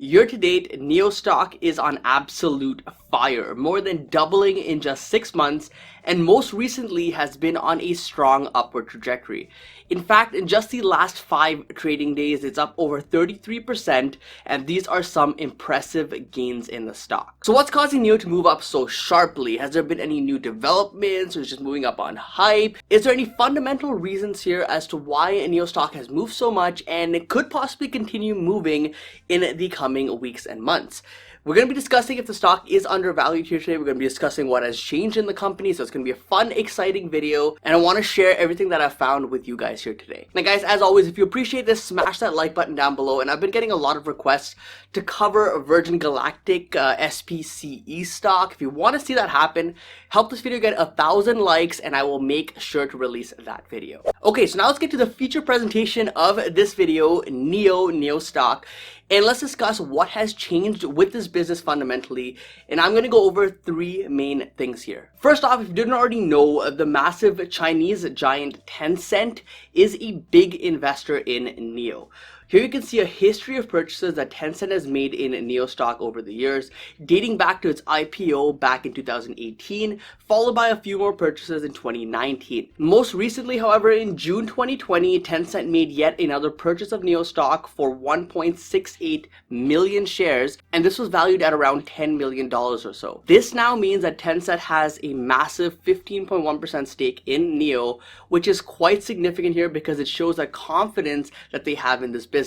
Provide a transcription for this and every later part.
Year to date, Nio stock is on absolute fire, more than doubling in just 6 months, and most recently has been on a strong upward trajectory. In fact, in just the last 5 trading days, it's up over 33%, and these are some impressive gains in the stock. So what's causing Nio to move up so sharply? Has there been any new developments, or is it just moving up on hype? Is there any fundamental reasons here as to why Nio stock has moved so much and it could possibly continue moving in the coming weeks and months? We're going to be discussing if the stock is undervalued here today. We're going to be discussing what has changed in the company. So it's going to be a fun, exciting video. And I want to share everything that I've found with you guys here today. Now guys, as always, if you appreciate this, smash that like button down below. And I've been getting a lot of requests to cover Virgin Galactic SPCE stock. If you want to see that happen, help this video get 1,000 likes and I will make sure to release that video. Okay, so now let's get to the feature presentation of this video, Nio stock. And let's discuss what has changed with this business fundamentally. And I'm going to go over 3 main things here. First off, if you didn't already know, the massive Chinese giant Tencent is a big investor in Nio. Here you can see a history of purchases that Tencent has made in Nio stock over the years, dating back to its IPO back in 2018, followed by a few more purchases in 2019. Most recently, however, in June 2020, Tencent made yet another purchase of Nio stock for 1.68 million shares, and this was valued at around $10 million or so. This now means that Tencent has a massive 15.1% stake in Nio, which is quite significant here because it shows the confidence that they have in this business.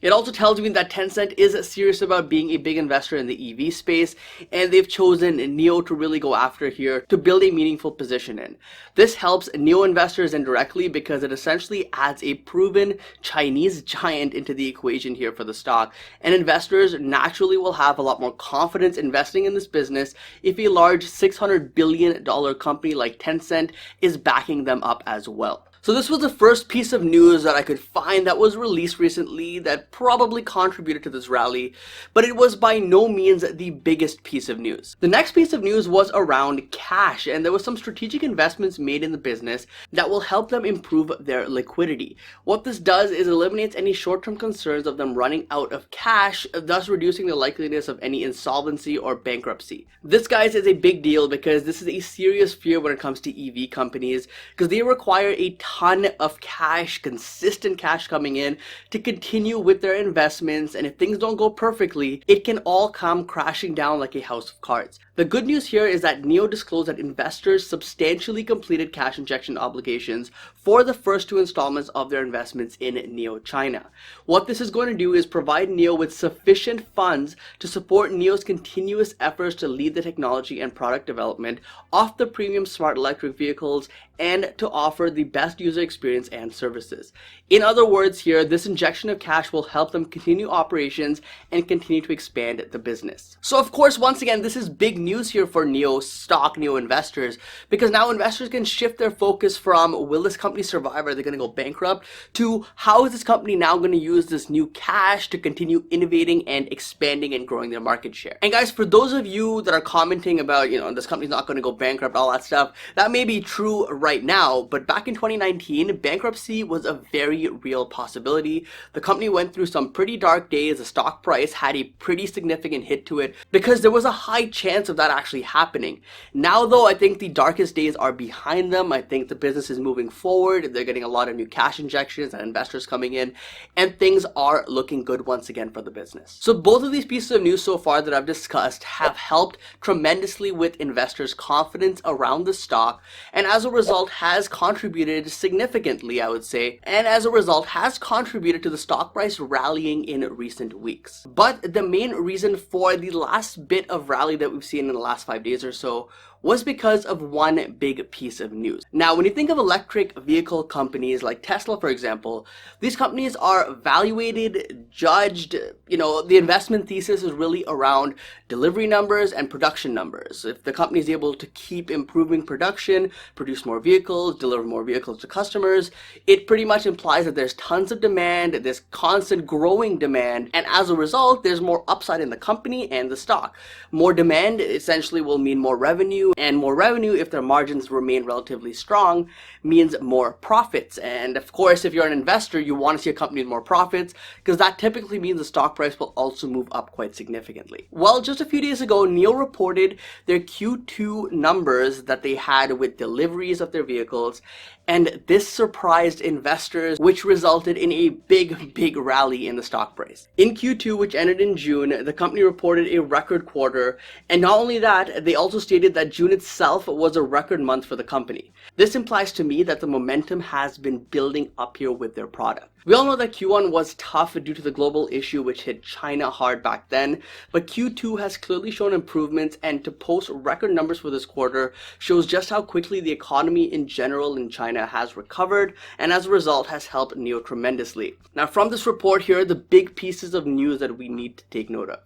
It also tells me that Tencent is serious about being a big investor in the EV space, and they've chosen Nio to really go after here to build a meaningful position in. This helps Nio investors indirectly because it essentially adds a proven Chinese giant into the equation here for the stock, and investors naturally will have a lot more confidence investing in this business if a large $600 billion company like Tencent is backing them up as well. So this was the first piece of news that I could find that was released recently that probably contributed to this rally, but it was by no means the biggest piece of news. The next piece of news was around cash, and there was some strategic investments made in the business that will help them improve their liquidity. What this does is eliminates any short-term concerns of them running out of cash, thus reducing the likeliness of any insolvency or bankruptcy. This, guys, is a big deal because this is a serious fear when it comes to EV companies because they require a ton of cash, consistent cash coming in to continue with their investments, and if things don't go perfectly, it can all come crashing down like a house of cards. The good news here is that Nio disclosed that investors substantially completed cash injection obligations for the first 2 installments of their investments in Nio China. What this is going to do is provide Nio with sufficient funds to support Nio's continuous efforts to lead the technology and product development of the premium smart electric vehicles and to offer the best user experience and services. In other words here, this injection of cash will help them continue operations and continue to expand the business. So of course, once again, this is big news here for Nio stock, Nio investors, because now investors can shift their focus from will this company survive, are they going to go bankrupt, to how is this company now going to use this new cash to continue innovating and expanding and growing their market share. And guys, for those of you that are commenting about, this company's not going to go bankrupt, all that stuff, that may be true right now, but back in 2019, bankruptcy was a very real possibility. The company went through some pretty dark days. The stock price had a pretty significant hit to it because there was a high chance of that actually happening. Now though, I think the darkest days are behind them. I think the business is moving forward. They're getting a lot of new cash injections and investors coming in, and things are looking good once again for the business. So both of these pieces of news so far that I've discussed have helped tremendously with investors' confidence around the stock, and as a result has contributed significantly, I would say, and as a result has contributed to the stock price rallying in recent weeks. But the main reason for the last bit of rally that we've seen in the last 5 days or so was because of one big piece of news. Now, when you think of electric vehicle companies like Tesla, for example, these companies are evaluated, judged, the investment thesis is really around delivery numbers and production numbers. If the company is able to keep improving production, produce more vehicles, deliver more vehicles to customers, it pretty much implies that there's tons of demand, there's constant growing demand, and as a result, there's more upside in the company and the stock. More demand essentially will mean more revenue, and more revenue, if their margins remain relatively strong, means more profits. And of course, if you're an investor, you want to see a company with more profits because that typically means the stock price will also move up quite significantly. Well, just a few days ago, Nio reported their Q2 numbers that they had with deliveries of their vehicles, and this surprised investors, which resulted in a big rally in the stock price. In Q2, which ended in June, the company reported a record quarter, and not only that, they also stated that June itself was a record month for the company. This implies to me that the momentum has been building up here with their product. We all know that Q1 was tough due to the global issue which hit China hard back then, but Q2 has clearly shown improvements, and to post record numbers for this quarter shows just how quickly the economy in general in China has recovered, and as a result has helped Nio tremendously. Now from this report, here are the big pieces of news that we need to take note of.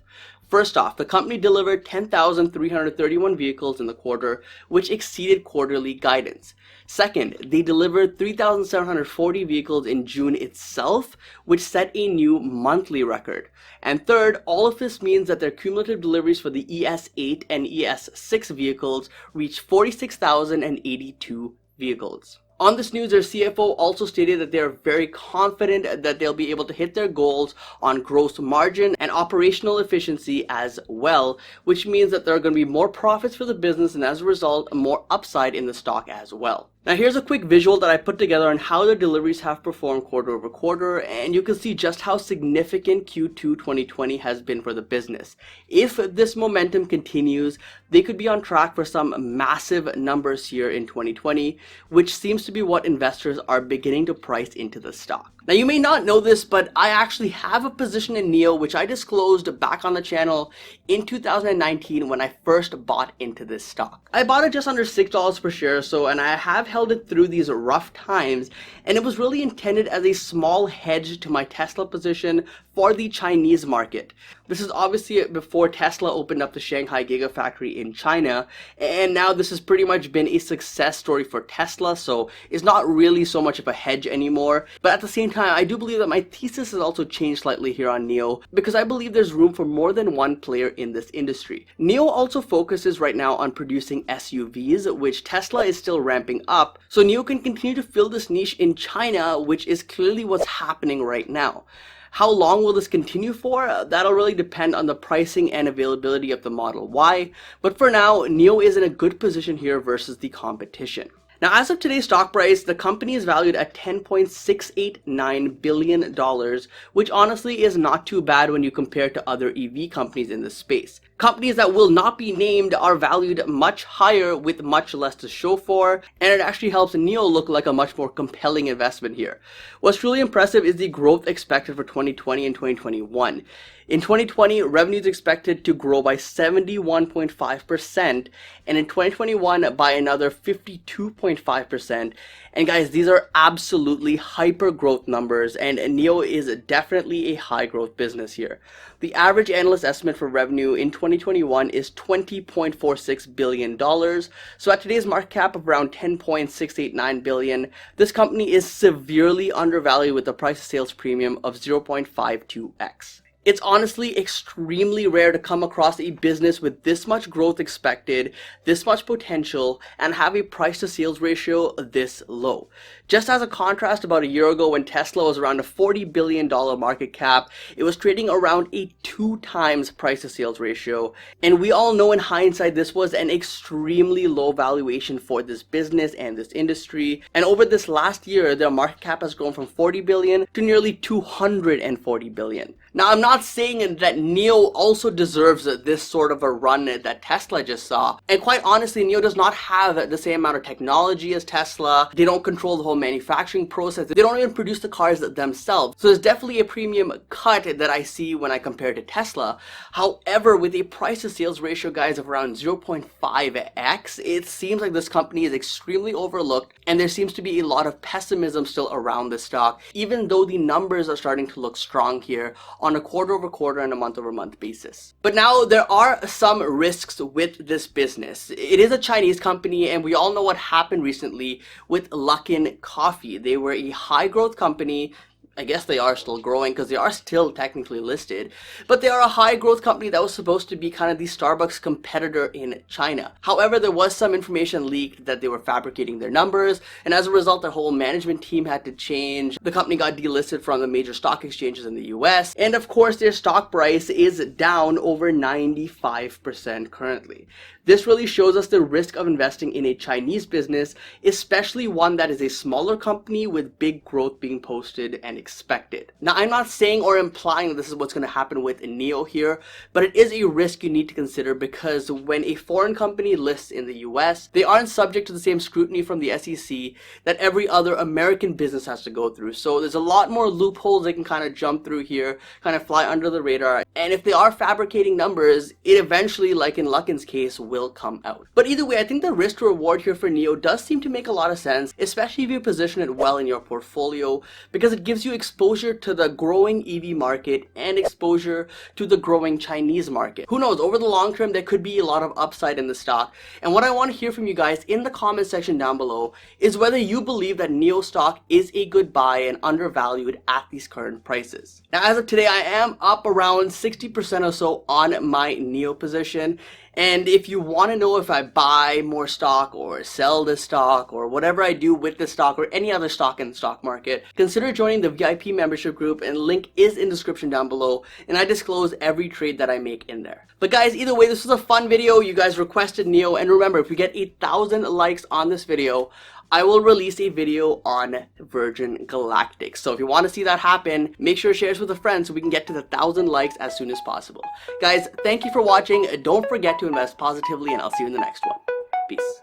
First off, the company delivered 10,331 vehicles in the quarter, which exceeded quarterly guidance. Second, they delivered 3,740 vehicles in June itself, which set a new monthly record. And third, all of this means that their cumulative deliveries for the ES8 and ES6 vehicles reached 46,082 vehicles. On this news, their CFO also stated that they are very confident that they'll be able to hit their goals on gross margin and operational efficiency as well, which means that there are going to be more profits for the business and as a result, more upside in the stock as well. Now here's a quick visual that I put together on how their deliveries have performed quarter over quarter, and you can see just how significant Q2 2020 has been for the business. If this momentum continues, they could be on track for some massive numbers here in 2020, which seems to be what investors are beginning to price into the stock. Now you may not know this, but I actually have a position in Nio which I disclosed back on the channel in 2019 when I first bought into this stock. I bought it just under $6 per share or so, and I have held it through these rough times, and it was really intended as a small hedge to my Tesla position for the Chinese market. This is obviously before Tesla opened up the Shanghai Gigafactory in China, and now this has pretty much been a success story for Tesla, so it's not really so much of a hedge anymore. But at the same time, I do believe that my thesis has also changed slightly here on Nio, because I believe there's room for more than one player in this industry. Nio also focuses right now on producing SUVs, which Tesla is still ramping up, so Nio can continue to fill this niche in China, which is clearly what's happening right now. How long will this continue for? That'll really depend on the pricing and availability of the Model Y, but for now, Nio is in a good position here versus the competition. Now, as of today's stock price, the company is valued at $10.689 billion, which honestly is not too bad when you compare to other EV companies in this space. Companies that will not be named are valued much higher with much less to show for, and it actually helps Nio look like a much more compelling investment here. What's truly impressive is the growth expected for 2020 and 2021. In 2020, revenue is expected to grow by 71.5%, and in 2021 by another 52.5%. And guys, these are absolutely hyper growth numbers, and Nio is definitely a high growth business here. The average analyst estimate for revenue in 2021 is $20.46 billion. So at today's market cap of around $10.689 billion, this company is severely undervalued with a price to sales premium of 0.52x. It's honestly extremely rare to come across a business with this much growth expected, this much potential, and have a price to sales ratio this low. Just as a contrast, about a year ago when Tesla was around a $40 billion market cap, it was trading around a 2 times price to sales ratio. And we all know in hindsight this was an extremely low valuation for this business and this industry. And over this last year, their market cap has grown from 40 billion to nearly 240 billion. Now, I'm not saying that Nio also deserves this sort of a run that Tesla just saw. And quite honestly, Nio does not have the same amount of technology as Tesla. They don't control the whole manufacturing process. They don't even produce the cars themselves. So there's definitely a premium cut that I see when I compare to Tesla. However, with a price to sales ratio, guys, of around 0.5x, it seems like this company is extremely overlooked, and there seems to be a lot of pessimism still around the stock, even though the numbers are starting to look strong here on a quarter-over-quarter and a month-over-month basis. But now there are some risks with this business. It is a Chinese company, and we all know what happened recently with Luckin Coffee. They were a high-growth company, I guess they are still growing because they are still technically listed, but they are a high growth company that was supposed to be kind of the Starbucks competitor in China. However, there was some information leaked that they were fabricating their numbers, and as a result, their whole management team had to change. The company got delisted from the major stock exchanges in the US, and of course, their stock price is down over 95% currently. This really shows us the risk of investing in a Chinese business, especially one that is a smaller company with big growth being posted and expected. Now, I'm not saying or implying that this is what's going to happen with Nio here, but it is a risk you need to consider because when a foreign company lists in the US, they aren't subject to the same scrutiny from the SEC that every other American business has to go through. So there's a lot more loopholes they can kind of jump through here, kind of fly under the radar. And if they are fabricating numbers, it eventually, like in Luckin's case, will come out. But either way, I think the risk to reward here for Nio does seem to make a lot of sense, especially if you position it well in your portfolio, because it gives you exposure to the growing EV market and exposure to the growing Chinese market. Who knows, over the long term, there could be a lot of upside in the stock. And what I want to hear from you guys in the comment section down below is whether you believe that Nio stock is a good buy and undervalued at these current prices. Now, as of today, I am up around 60% or so on my Nio position. And if you want to know if I buy more stock or sell this stock or whatever I do with this stock or any other stock in the stock market, consider joining the VIP membership group, and link is in the description down below, and I disclose every trade that I make in there. But guys, either way, this was a fun video. You guys requested Nio, and remember, if we get 1,000 likes on this video, I will release a video on Virgin Galactic. So if you want to see that happen, make sure to share this with a friend so we can get to the 1,000 likes as soon as possible. Guys, thank you for watching. Don't forget to invest positively, and I'll see you in the next one. Peace.